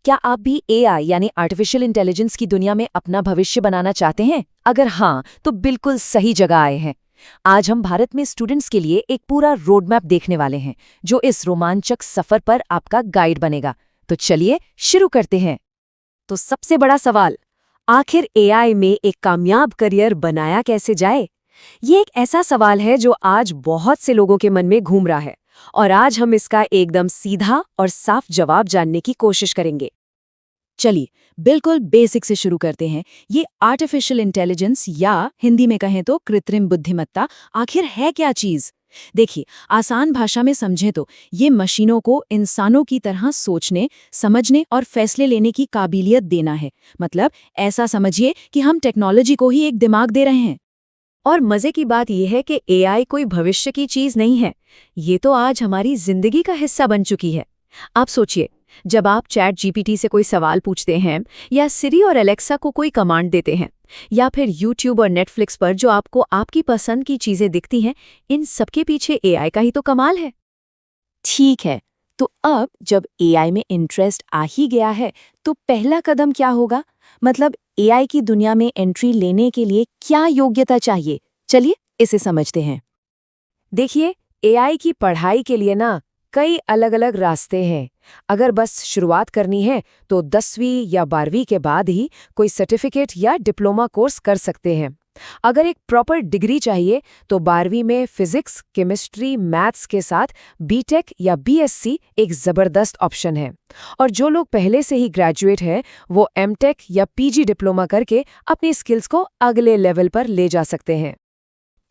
क्या आप भी एआई यानी आर्टिफिशियल इंटेलिजेंस की दुनिया में अपना भविष्य बनाना चाहते हैं? अगर हाँ, तो बिल्कुल सही जगह आए हैं। आज हम भारत में स्टूडेंट्स के लिए एक पूरा रोड मैप देखने वाले हैं, जो इस रोमांचक सफर पर आपका गाइड बनेगा। तो चलिए शुरू करते हैं। तो सबसे बड़ा सवाल, आखिर एआई में एक कामयाब करियर बनाया कैसे जाए? ये एक ऐसा सवाल है जो आज बहुत से लोगों के मन में घूम रहा है, और आज हम इसका एकदम सीधा और साफ जवाब जानने की कोशिश करेंगे। चलिए बिल्कुल बेसिक से शुरू करते हैं। ये आर्टिफिशियल इंटेलिजेंस या हिंदी में कहें तो कृत्रिम बुद्धिमत्ता आखिर है क्या चीज? देखिए, आसान भाषा में समझें तो ये मशीनों को इंसानों की तरह सोचने, समझने और फैसले लेने की काबिलियत देना है। मतलब ऐसा समझिए कि हम टेक्नोलॉजी को ही एक दिमाग दे रहे हैं। और मजे की बात यह है कि एआई कोई भविष्य की चीज नहीं है, ये तो आज हमारी जिंदगी का हिस्सा बन चुकी है। आप सोचिए, जब आप चैट जीपीटी से कोई सवाल पूछते हैं, या सिरी और एलेक्सा को कोई कमांड देते हैं, या फिर यूट्यूब और नेटफ्लिक्स पर जो आपको आपकी पसंद की चीजें दिखती हैं, इन सबके पीछे एआई का ही तो कमाल है। ठीक है, तो अब जब एआई में इंटरेस्ट आ ही गया है, तो पहला कदम क्या होगा? मतलब एआई की दुनिया में एंट्री लेने के लिए क्या योग्यता चाहिए? चलिए इसे समझते हैं। देखिए, एआई की पढ़ाई के लिए ना कई अलग-अलग रास्ते हैं। अगर बस शुरुआत करनी है तो 10वीं या 12वीं के बाद ही कोई सर्टिफिकेट या डिप्लोमा कोर्स कर सकते हैं। अगर एक प्रॉपर डिग्री चाहिए तो 12वीं में फिजिक्स, केमिस्ट्री, मैथ्स के साथ बीटेक या बीएससी एक जबरदस्त ऑप्शन है। और जो लोग पहले से ही ग्रेजुएट हैं, वो एमटेक या पीजी डिप्लोमा करके अपनी स्किल्स को अगले लेवल पर ले जा सकते हैं।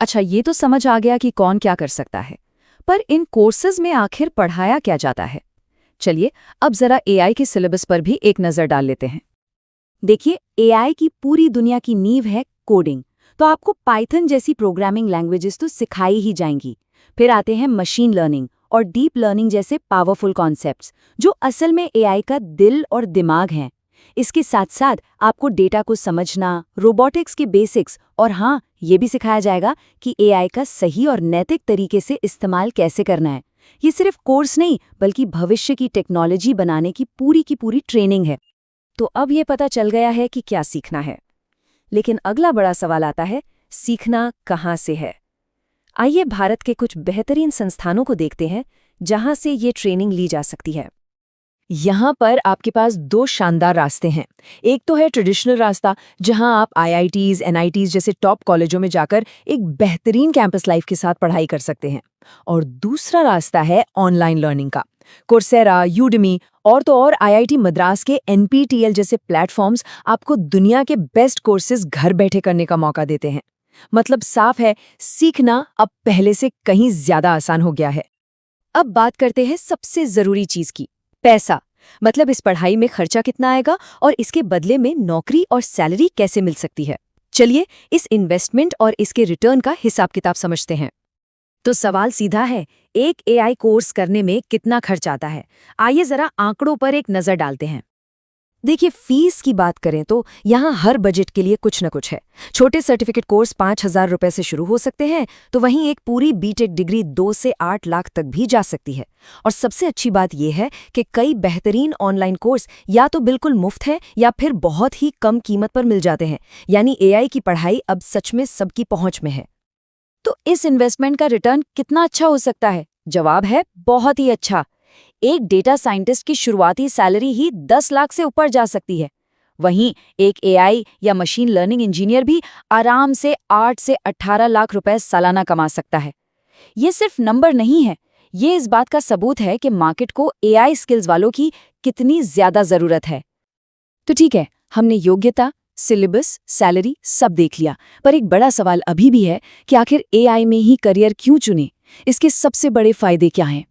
अच्छा, ये तो समझ आ गया कि कौन क्या कर सकता है, पर इन कोर्सेज में आखिर पढ़ाया क्या जाता है? चलिए अब जरा एआई के सिलेबस पर भी एक नजर डाल लेते हैं। देखिए, एआई की पूरी दुनिया की नींव है कोडिंग, तो आपको पाइथन जैसी प्रोग्रामिंग लैंग्वेजेस तो सिखाई ही जाएंगी। फिर आते हैं मशीन लर्निंग और डीप लर्निंग जैसे पावरफुल कॉन्सेप्ट्स, जो असल में एआई का दिल और दिमाग हैं। इसके साथ साथ आपको डेटा को समझना, रोबोटिक्स के बेसिक्स, और हाँ, ये भी सिखाया जाएगा कि एआई का सही और नैतिक तरीके से इस्तेमाल कैसे करना है। ये सिर्फ कोर्स नहीं, बल्कि भविष्य की टेक्नोलॉजी बनाने की पूरी ट्रेनिंग है। तो अब ये पता चल गया है कि क्या सीखना है, लेकिन अगला बड़ा सवाल आता है, सीखना कहाँ से है? आइए भारत के कुछ बेहतरीन संस्थानों को देखते हैं जहां से ये ट्रेनिंग ली जा सकती है। यहाँ पर आपके पास दो शानदार रास्ते हैं। एक तो है ट्रेडिशनल रास्ता, जहां आप आईआईटीज, एनआईटीज जैसे टॉप कॉलेजों में जाकर एक बेहतरीन कैंपस लाइफ के साथ पढ़ाई कर सकते हैं। और दूसरा रास्ता है ऑनलाइन लर्निंग का। कोर्सेरा, यूडेमी और तो और आईआईटी मद्रास के एनपीटीईएल जैसे प्लेटफॉर्म्स आपको दुनिया के बेस्ट कोर्सेज घर बैठे करने का मौका देते हैं। मतलब साफ है, सीखना अब पहले से कहीं ज्यादा आसान हो गया है। अब बात करते हैं सबसे जरूरी चीज की, पैसा। मतलब इस पढ़ाई में खर्चा कितना आएगा और इसके बदले में नौकरी और सैलरी कैसे मिल सकती है। चलिए इस इन्वेस्टमेंट और इसके रिटर्न का हिसाब किताब समझते हैं। तो सवाल सीधा है, एक एआई कोर्स करने में कितना खर्च आता है? आइए जरा आंकड़ों पर एक नजर डालते हैं। देखिए, फीस की बात करें तो यहाँ हर बजट के लिए कुछ न कुछ है। छोटे सर्टिफिकेट कोर्स 5,000 रुपए से शुरू हो सकते हैं, तो वहीं एक पूरी बीटेक डिग्री 2 से 8 लाख तक भी जा सकती है। और सबसे अच्छी बात यह है कि कई बेहतरीन ऑनलाइन कोर्स या तो बिल्कुल मुफ्त है या फिर बहुत ही कम कीमत पर मिल जाते हैं। यानी एआई की पढ़ाई अब सच में सबकी पहुंच में है। तो इस इन्वेस्टमेंट का रिटर्न कितना अच्छा हो सकता है? जवाब है बहुत ही अच्छा। एक डेटा साइंटिस्ट की शुरुआती सैलरी ही 10 लाख से ऊपर जा सकती है। वहीं एक एआई या मशीन लर्निंग इंजीनियर भी आराम से 8 से 18 लाख रुपए सालाना कमा सकता है। ये सिर्फ नंबर नहीं है, ये इस बात का सबूत है कि मार्केट को एआई स्किल्स वालों की कितनी ज्यादा जरूरत है। तो ठीक है, हमने योग्यता, सिलेबस, सैलरी सब देख लिया, पर एक बड़ा सवाल अभी भी है कि आखिर एआई में ही करियर क्यों चुने? इसके सबसे बड़े फायदे क्या हैं?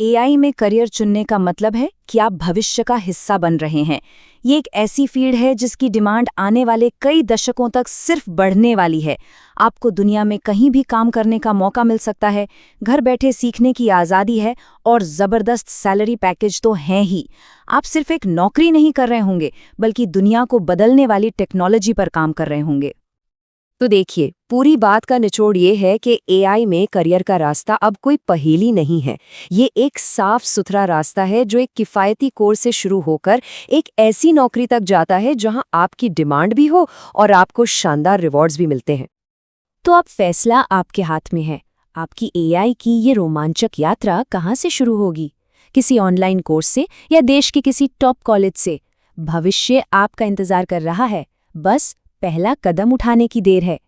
एआई में करियर चुनने का मतलब है कि आप भविष्य का हिस्सा बन रहे हैं। ये एक ऐसी फील्ड है जिसकी डिमांड आने वाले कई दशकों तक सिर्फ बढ़ने वाली है। आपको दुनिया में कहीं भी काम करने का मौका मिल सकता है, घर बैठे सीखने की आज़ादी है और ज़बरदस्त सैलरी पैकेज तो हैं ही। आप सिर्फ एक नौकरी नहीं कर रहे होंगे, बल्कि दुनिया को बदलने वाली टेक्नोलॉजी पर काम कर रहे होंगे। तो देखिए, पूरी बात का निचोड़ ये है कि एआई में करियर का रास्ता अब कोई पहेली नहीं है। ये एक साफ सुथरा रास्ता है जो एक किफ़ायती कोर्स से शुरू होकर एक ऐसी नौकरी तक जाता है जहां आपकी डिमांड भी हो और आपको शानदार रिवॉर्ड्स भी मिलते हैं। तो अब फैसला आपके हाथ में है। आपकी एआई की ये रोमांचक यात्रा कहाँ से शुरू होगी? किसी ऑनलाइन कोर्स से या देश के किसी टॉप कॉलेज से? भविष्य आपका इंतजार कर रहा है। बस पहला कदम उठाने की देर है।